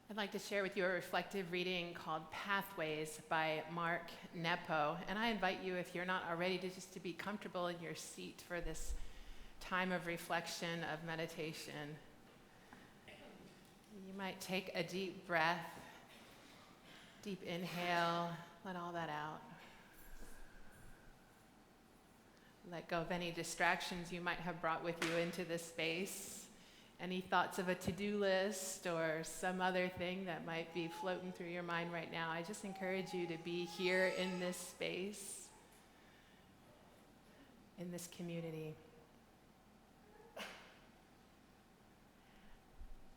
I'd like to share with you a reflective reading called Pathways by Mark Nepo. And I invite you, if you're not already, to be comfortable in your seat for this time of reflection, of meditation. You might take a deep breath, deep inhale, let all that out. Let go of any distractions you might have brought with you into this space. Any thoughts of a to-do list or some other thing that might be floating through your mind right now. I just encourage you to be here in this space, in this community.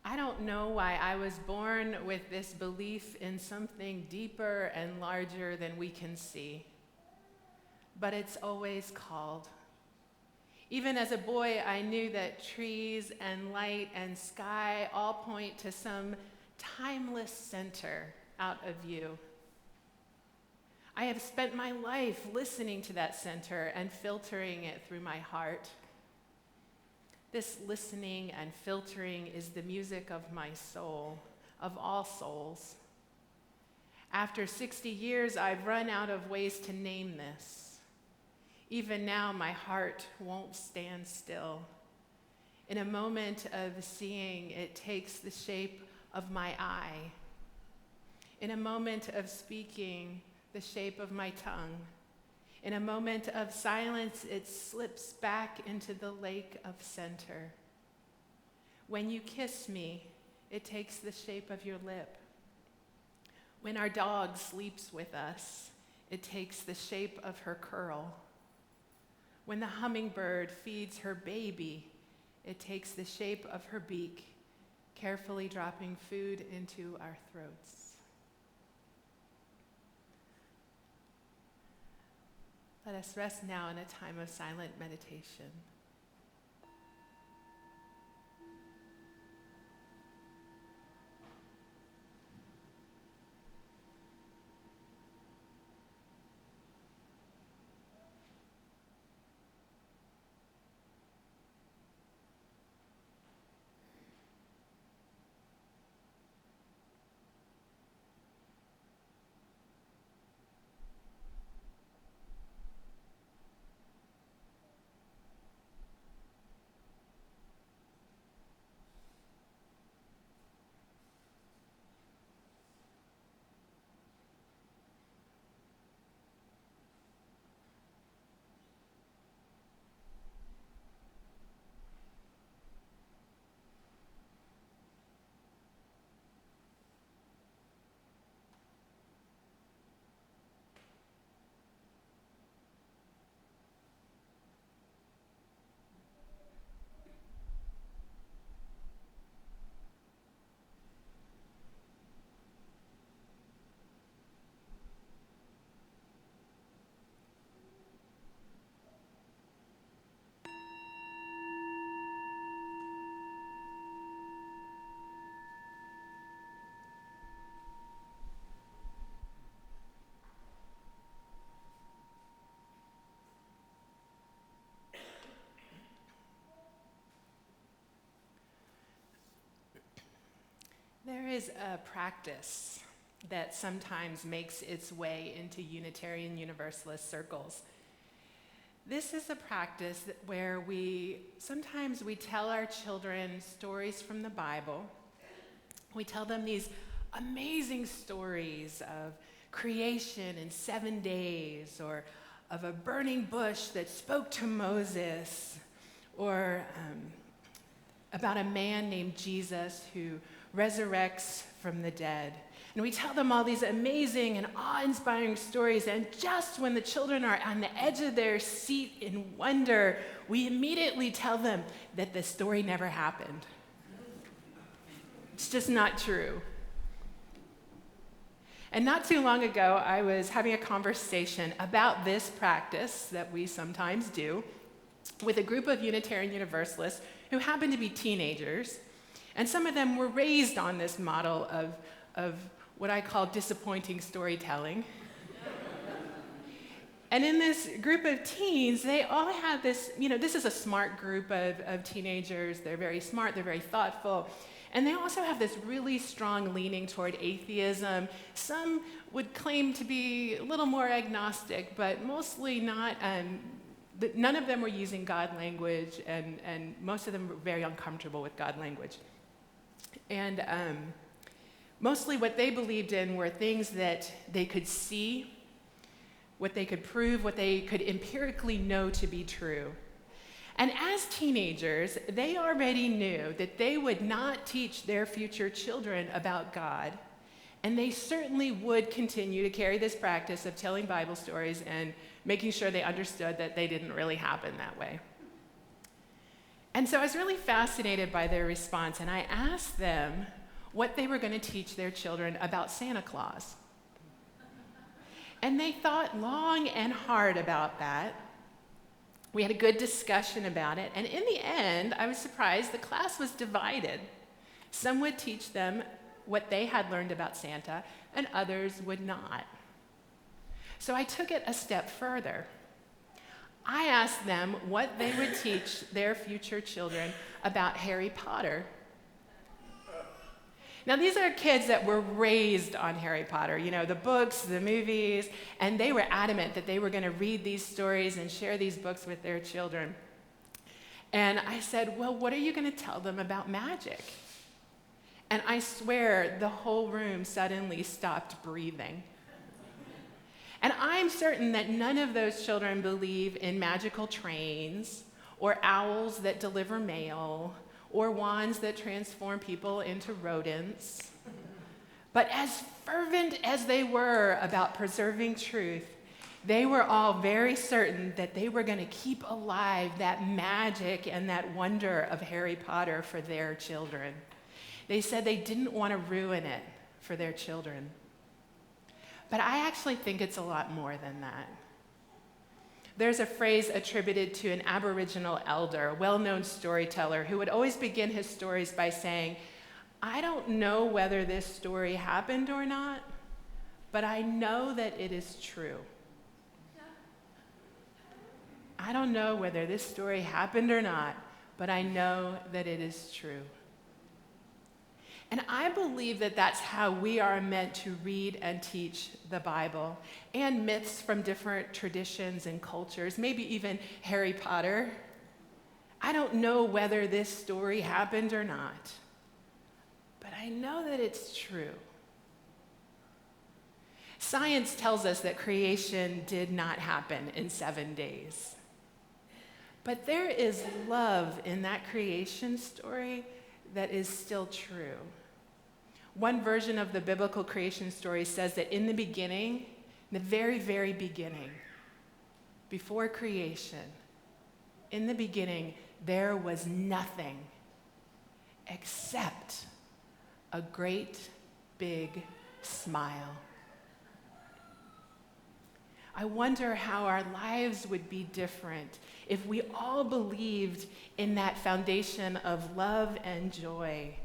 I don't know why I was born with this belief in something deeper and larger than we can see, but it's always called. Even as a boy, I knew that trees and light and sky all point to some timeless center out of view. I have spent my life listening to that center and filtering it through my heart. This listening and filtering is the music of my soul, of all souls. After 60 years, I've run out of ways to name this. Even now, my heart won't stand still. In a moment of seeing, it takes the shape of my eye. In a moment of speaking, the shape of my tongue. In a moment of silence, it slips back into the lake of center. When you kiss me, it takes the shape of your lip. When our dog sleeps with us, it takes the shape of her curl. When the hummingbird feeds her baby, it takes the shape of her beak, carefully dropping food into our throats. Let us rest now in a time of silent meditation. There is a practice that sometimes makes its way into Unitarian Universalist circles. This is a practice where sometimes we tell our children stories from the Bible. We tell them these amazing stories of creation in 7 days, or of a burning bush that spoke to Moses, or about a man named Jesus who resurrects from the dead. And we tell them all these amazing and awe-inspiring stories, and just when the children are on the edge of their seat in wonder, we immediately tell them that the story never happened. It's just not true. And not too long ago, I was having a conversation about this practice that we sometimes do with a group of Unitarian Universalists who happened to be teenagers. And some of them were raised on this model of what I call disappointing storytelling. And in this group of teens, they all have this, this is a smart group of teenagers. They're very smart, they're very thoughtful. And they also have this really strong leaning toward atheism. Some would claim to be a little more agnostic, but mostly not. None of them were using God language, and most of them were very uncomfortable with God language. And mostly what they believed in were things that they could see, what they could prove, what they could empirically know to be true. And as teenagers, they already knew that they would not teach their future children about God, and they certainly would continue to carry this practice of telling Bible stories and making sure they understood that they didn't really happen that way. And so I was really fascinated by their response, and I asked them what they were going to teach their children about Santa Claus. And they thought long and hard about that. We had a good discussion about it, and in the end, I was surprised the class was divided. Some would teach them what they had learned about Santa, and others would not. So I took it a step further. I asked them what they would teach their future children about Harry Potter. Now, these are kids that were raised on Harry Potter, you know, the books, the movies, and they were adamant that they were going to read these stories and share these books with their children. And I said, well, what are you going to tell them about magic? And I swear the whole room suddenly stopped breathing. And I'm certain that none of those children believe in magical trains or owls that deliver mail or wands that transform people into rodents. But as fervent as they were about preserving truth, they were all very certain that they were going to keep alive that magic and that wonder of Harry Potter for their children. They said they didn't want to ruin it for their children. But I actually think it's a lot more than that. There's a phrase attributed to an Aboriginal elder, a well-known storyteller, who would always begin his stories by saying, I don't know whether this story happened or not, but I know that it is true. I don't know whether this story happened or not, but I know that it is true. And I believe that that's how we are meant to read and teach the Bible and myths from different traditions and cultures, maybe even Harry Potter. I don't know whether this story happened or not, but I know that it's true. Science tells us that creation did not happen in 7 days. But there is love in that creation story that is still true. One version of the biblical creation story says that in the beginning, the very, very beginning, before creation, in the beginning, there was nothing except a great big smile. I wonder how our lives would be different if we all believed in that foundation of love and joy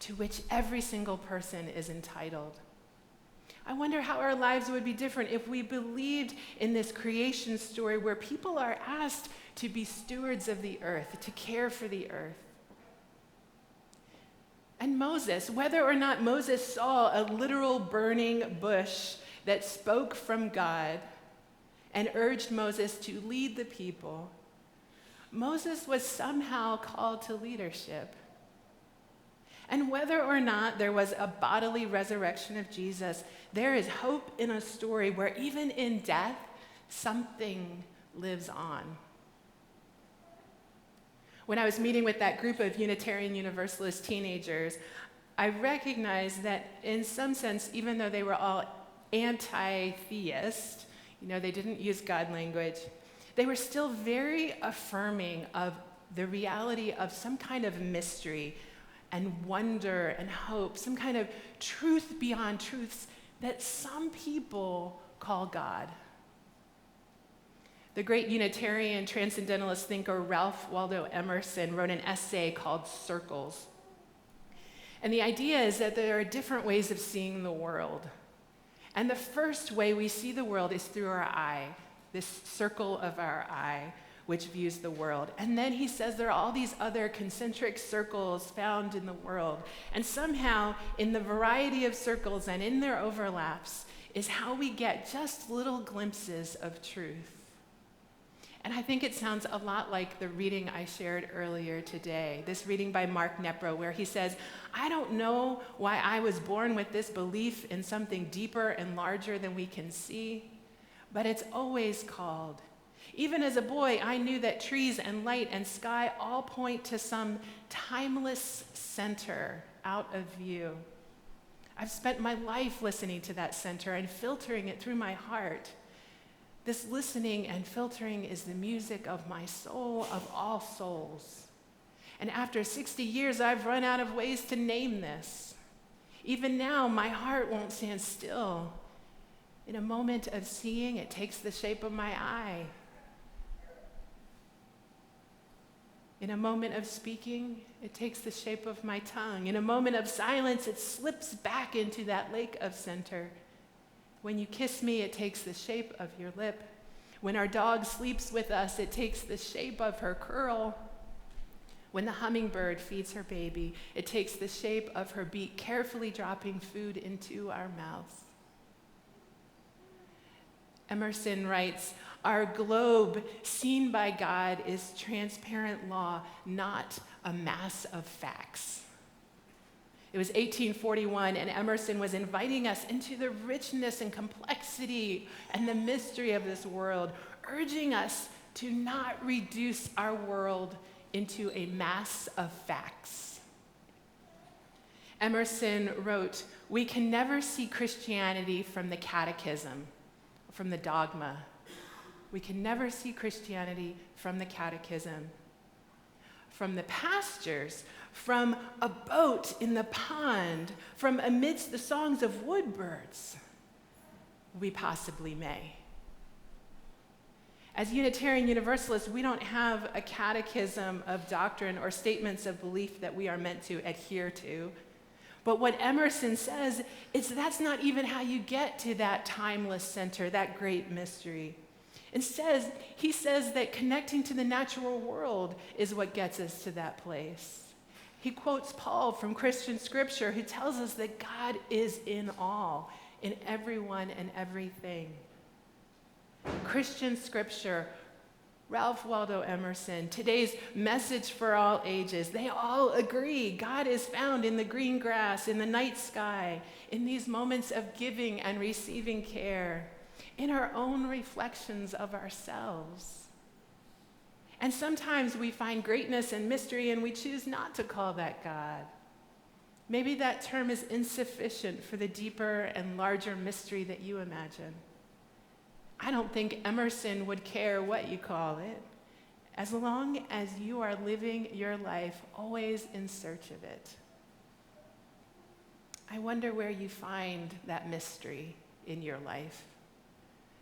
to which every single person is entitled. I wonder how our lives would be different if we believed in this creation story where people are asked to be stewards of the earth, to care for the earth. And Moses, whether or not Moses saw a literal burning bush that spoke from God and urged Moses to lead the people, Moses was somehow called to leadership. And whether or not there was a bodily resurrection of Jesus, there is hope in a story where even in death, something lives on. When I was meeting with that group of Unitarian Universalist teenagers, I recognized that in some sense, even though they were all anti-theist, they didn't use God language, they were still very affirming of the reality of some kind of mystery and wonder and hope, some kind of truth beyond truths that some people call God. The great Unitarian transcendentalist thinker Ralph Waldo Emerson wrote an essay called Circles. And the idea is that there are different ways of seeing the world. And the first way we see the world is through our eye, this circle of our eye, which views the world. And then he says there are all these other concentric circles found in the world. And somehow, in the variety of circles and in their overlaps, is how we get just little glimpses of truth. And I think it sounds a lot like the reading I shared earlier today, this reading by Mark Nepro, where he says, I don't know why I was born with this belief in something deeper and larger than we can see, but it's always called. Even as a boy, I knew that trees and light and sky all point to some timeless center out of view. I've spent my life listening to that center and filtering it through my heart. This listening and filtering is the music of my soul, of all souls. And after 60 years, I've run out of ways to name this. Even now, my heart won't stand still. In a moment of seeing, it takes the shape of my eye. In a moment of speaking, it takes the shape of my tongue. In a moment of silence, it slips back into that lake of center. When you kiss me, it takes the shape of your lip. When our dog sleeps with us, it takes the shape of her curl. When the hummingbird feeds her baby, it takes the shape of her beak, carefully dropping food into our mouths. Emerson writes, our globe, seen by God, is transparent law, not a mass of facts. It was 1841, and Emerson was inviting us into the richness and complexity and the mystery of this world, urging us to not reduce our world into a mass of facts. Emerson wrote, we can never see Christianity from the catechism, from the dogma. We can never see Christianity from the catechism, from the pastures, from a boat in the pond, from amidst the songs of woodbirds. We possibly may. As Unitarian Universalists, we don't have a catechism of doctrine or statements of belief that we are meant to adhere to. But what Emerson says is that's not even how you get to that timeless center, that great mystery. Instead, he says that connecting to the natural world is what gets us to that place. He quotes Paul from Christian scripture, who tells us that God is in all, in everyone and everything. Christian scripture, Ralph Waldo Emerson, today's message for all ages, they all agree God is found in the green grass, in the night sky, in these moments of giving and receiving care, in our own reflections of ourselves. And sometimes we find greatness and mystery and we choose not to call that God. Maybe that term is insufficient for the deeper and larger mystery that you imagine. I don't think Emerson would care what you call it, as long as you are living your life always in search of it. I wonder where you find that mystery in your life.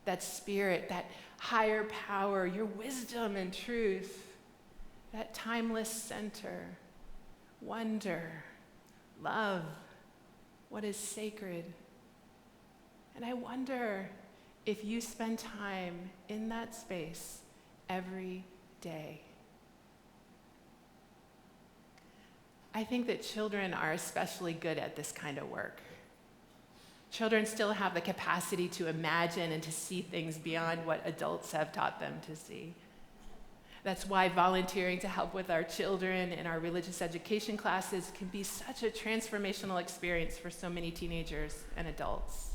That spirit, that higher power, your wisdom and truth, that timeless center, wonder, love, what is sacred. And I wonder if you spend time in that space every day. I think that children are especially good at this kind of work. Children still have the capacity to imagine and to see things beyond what adults have taught them to see. That's why volunteering to help with our children in our religious education classes can be such a transformational experience for so many teenagers and adults.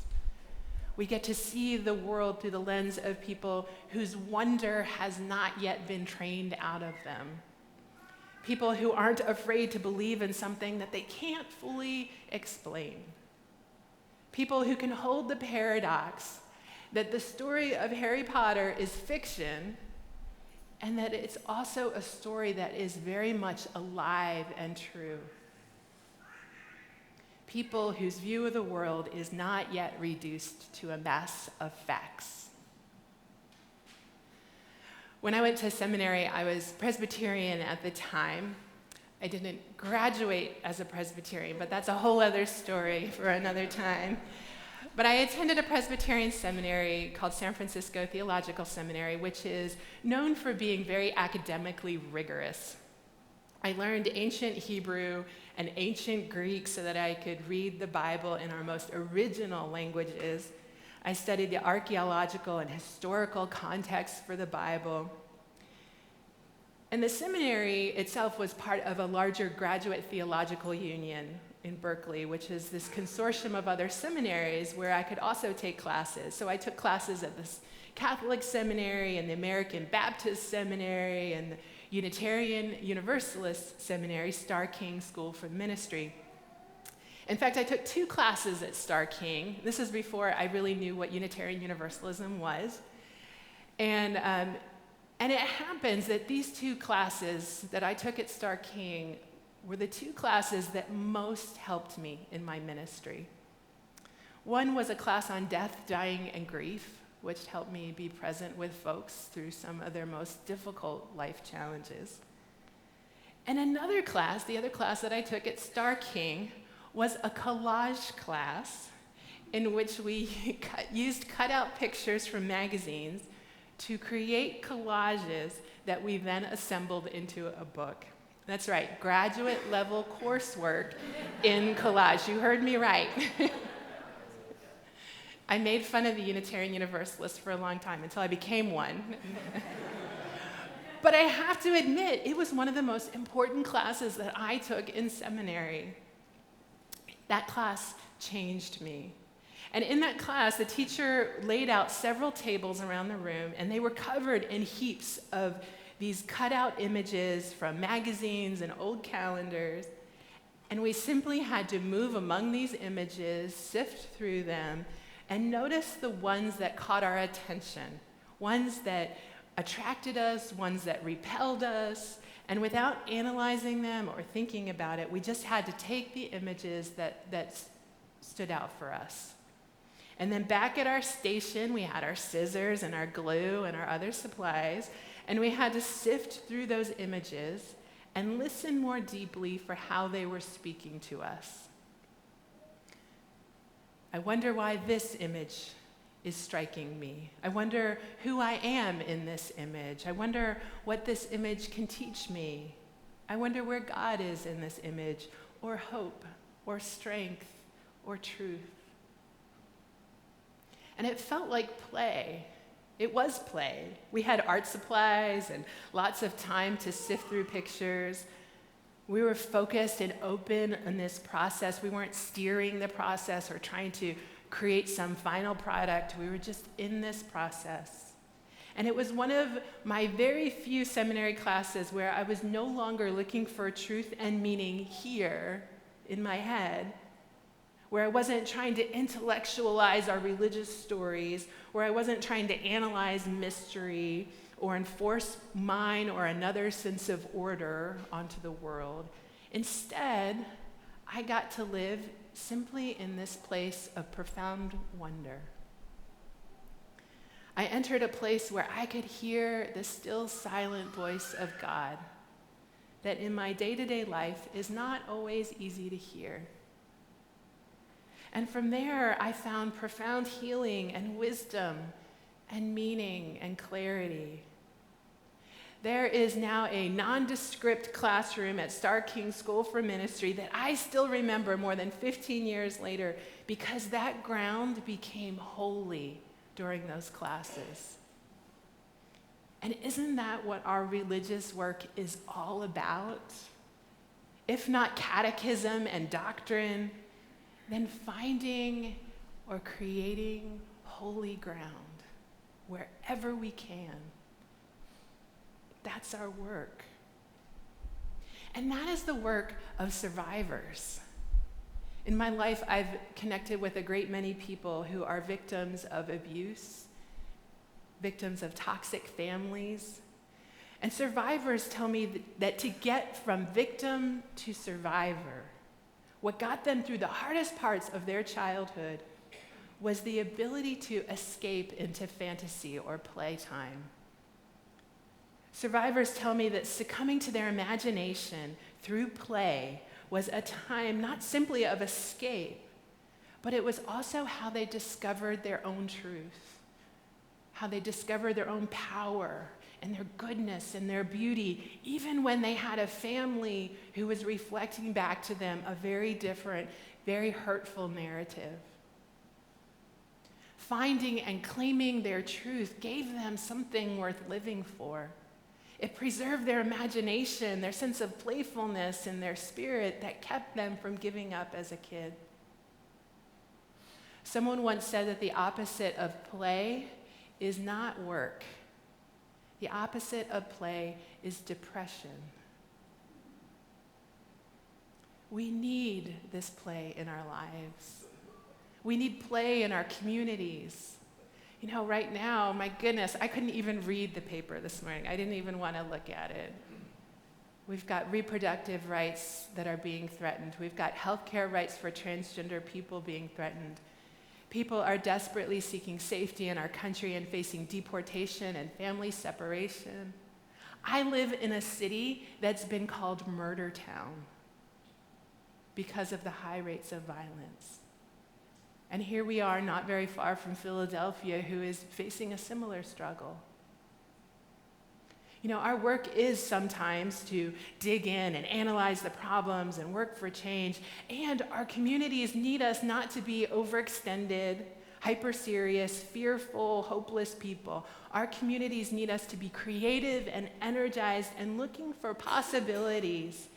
We get to see the world through the lens of people whose wonder has not yet been trained out of them. People who aren't afraid to believe in something that they can't fully explain. People who can hold the paradox that the story of Harry Potter is fiction and that it's also a story that is very much alive and true. People whose view of the world is not yet reduced to a mass of facts. When I went to seminary, I was Presbyterian at the time. I didn't graduate as a Presbyterian, but that's a whole other story for another time. But I attended a Presbyterian seminary called San Francisco Theological Seminary, which is known for being very academically rigorous. I learned ancient Hebrew and ancient Greek so that I could read the Bible in our most original languages. I studied the archaeological and historical context for the Bible. And the seminary itself was part of a larger graduate theological union in Berkeley, which is this consortium of other seminaries where I could also take classes. So I took classes at the Catholic Seminary and the American Baptist Seminary and the Unitarian Universalist Seminary, Starr King School for Ministry. In fact, I took 2 classes at Starr King. This is before I really knew what Unitarian Universalism was. And it happens that these 2 classes that I took at Starr King were the 2 classes that most helped me in my ministry. One was a class on death, dying, and grief, which helped me be present with folks through some of their most difficult life challenges. And another class, the other class that I took at Starr King, was a collage class in which we used cutout pictures from magazines to create collages that we then assembled into a book. That's right, graduate level coursework in collage. You heard me right. I made fun of the Unitarian Universalists for a long time until I became one. But I have to admit, it was one of the most important classes that I took in seminary. That class changed me. And in that class, the teacher laid out several tables around the room, and they were covered in heaps of these cutout images from magazines and old calendars. And we simply had to move among these images, sift through them, and notice the ones that caught our attention, ones that attracted us, ones that repelled us. And without analyzing them or thinking about it, we just had to take the images that stood out for us. And then back at our station, we had our scissors and our glue and our other supplies, and we had to sift through those images and listen more deeply for how they were speaking to us. I wonder why this image is striking me. I wonder who I am in this image. I wonder what this image can teach me. I wonder where God is in this image, or hope, or strength, or truth. And it felt like play. It was play. We had art supplies and lots of time to sift through pictures. We were focused and open in this process. We weren't steering the process or trying to create some final product. We were just in this process. And it was one of my very few seminary classes where I was no longer looking for truth and meaning here in my head, where I wasn't trying to intellectualize our religious stories, where I wasn't trying to analyze mystery or enforce mine or another sense of order onto the world. Instead, I got to live simply in this place of profound wonder. I entered a place where I could hear the still silent voice of God that in my day-to-day life is not always easy to hear. And from there, I found profound healing and wisdom and meaning and clarity. There is now a nondescript classroom at Starr King School for Ministry that I still remember more than 15 years later because that ground became holy during those classes. And isn't that what our religious work is all about? If not catechism and doctrine, then finding or creating holy ground wherever we can. That's our work. And that is the work of survivors. In my life, I've connected with a great many people who are victims of abuse, victims of toxic families. And survivors tell me that to get from victim to survivor, what got them through the hardest parts of their childhood was the ability to escape into fantasy or playtime. Survivors tell me that succumbing to their imagination through play was a time not simply of escape, but it was also how they discovered their own truth, how they discovered their own power and their goodness and their beauty, even when they had a family who was reflecting back to them a very different, very hurtful narrative. Finding and claiming their truth gave them something worth living for. It preserved their imagination, their sense of playfulness, and their spirit that kept them from giving up as a kid. Someone once said that the opposite of play is not work. The opposite of play is depression. We need this play in our lives. We need play in our communities. You know, right now, my goodness, I couldn't even read the paper this morning. I didn't even want to look at it. We've got reproductive rights that are being threatened. We've got healthcare rights for transgender people being threatened. People are desperately seeking safety in our country and facing deportation and family separation. I live in a city that's been called Murder Town because of the high rates of violence. And here we are, not very far from Philadelphia, who is facing a similar struggle. You know, our work is sometimes to dig in and analyze the problems and work for change. And our communities need us not to be overextended, hyper-serious, fearful, hopeless people. Our communities need us to be creative and energized and looking for possibilities,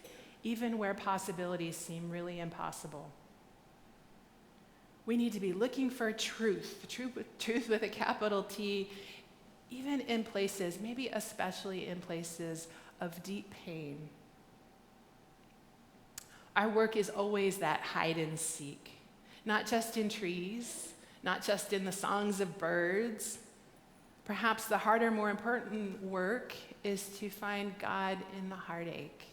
even where possibilities seem really impossible. We need to be looking for truth with a capital T, even in places, maybe especially in places of deep pain. Our work is always that hide and seek, not just in trees, not just in the songs of birds. Perhaps the harder, more important work is to find God in the heartache,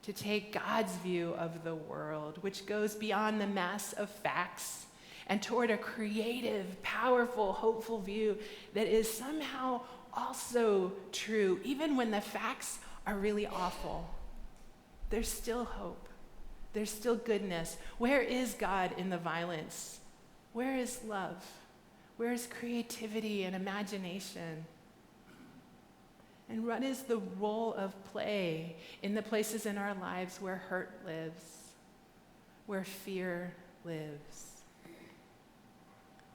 to take God's view of the world, which goes beyond the mass of facts and toward a creative, powerful, hopeful view that is somehow also true, even when the facts are really awful. There's still hope. There's still goodness. Where is God in the violence? Where is love? Where is creativity and imagination? And what is the role of play in the places in our lives where hurt lives, where fear lives?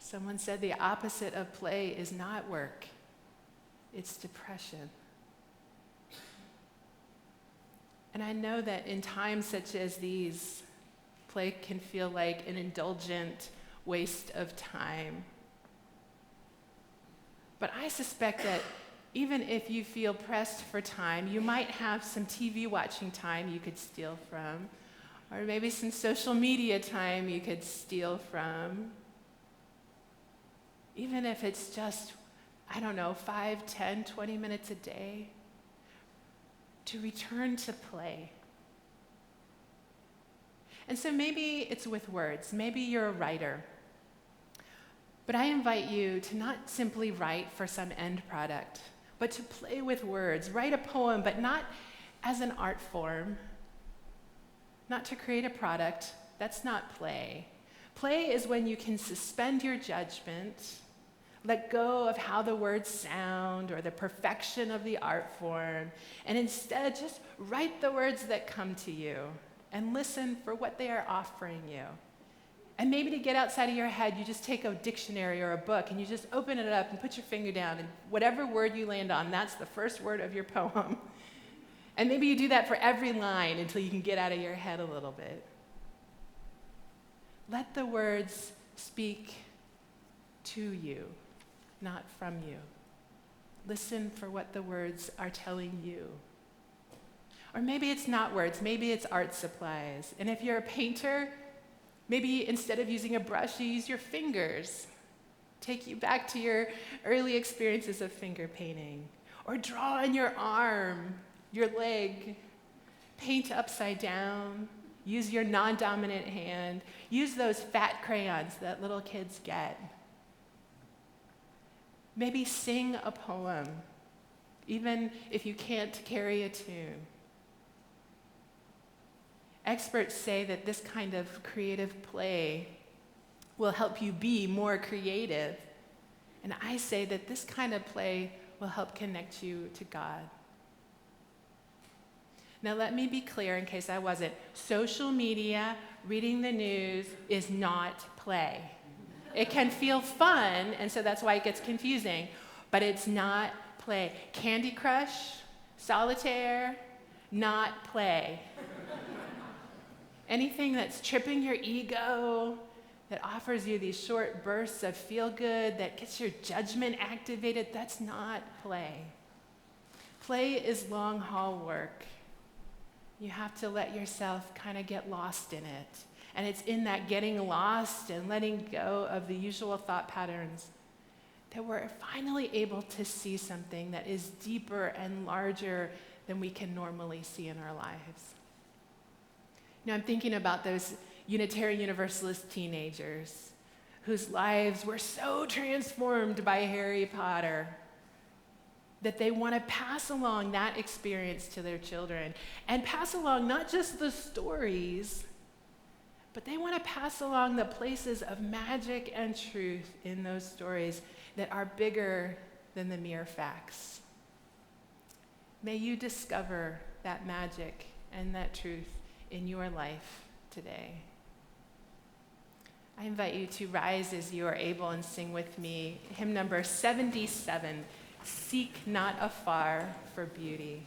Someone said the opposite of play is not work, it's depression. And I know that in times such as these, play can feel like an indulgent waste of time. But I suspect that even if you feel pressed for time, you might have some TV watching time you could steal from, or maybe some social media time you could steal from. Even if it's just, 5, 10, 20 minutes a day, to return to play. And so maybe it's with words. Maybe you're a writer. But I invite you to not simply write for some end product, but to play with words. Write a poem, but not as an art form, not to create a product. That's not play. Play is when you can suspend your judgment, let go of how the words sound or the perfection of the art form, and instead just write the words that come to you and listen for what they are offering you. And maybe to get outside of your head, you just take a dictionary or a book and you just open it up and put your finger down, and whatever word you land on, that's the first word of your poem. And maybe you do that for every line until you can get out of your head a little bit. Let the words speak to you, not from you. Listen for what the words are telling you. Or maybe it's not words, maybe it's art supplies. And if you're a painter, maybe instead of using a brush, you use your fingers. Take you back to your early experiences of finger painting. Or draw on your arm, your leg. Paint upside down. Use your non-dominant hand. Use those fat crayons that little kids get. Maybe sing a poem, even if you can't carry a tune. Experts say that this kind of creative play will help you be more creative. And I say that this kind of play will help connect you to God. Now, let me be clear in case I wasn't. Social media, reading the news is not play. It can feel fun, and so that's why it gets confusing, but it's not play. Candy Crush, solitaire, not play. Anything that's tripping your ego, that offers you these short bursts of feel-good, that gets your judgment activated, that's not play. Play is long-haul work. You have to let yourself kind of get lost in it. And it's in that getting lost and letting go of the usual thought patterns that we're finally able to see something that is deeper and larger than we can normally see in our lives. Now, I'm thinking about those Unitarian Universalist teenagers whose lives were so transformed by Harry Potter that they want to pass along that experience to their children and pass along not just the stories, but they want to pass along the places of magic and truth in those stories that are bigger than the mere facts. May you discover that magic and that truth in your life today. I invite you to rise as you are able and sing with me hymn number 77, Seek Not Afar for Beauty.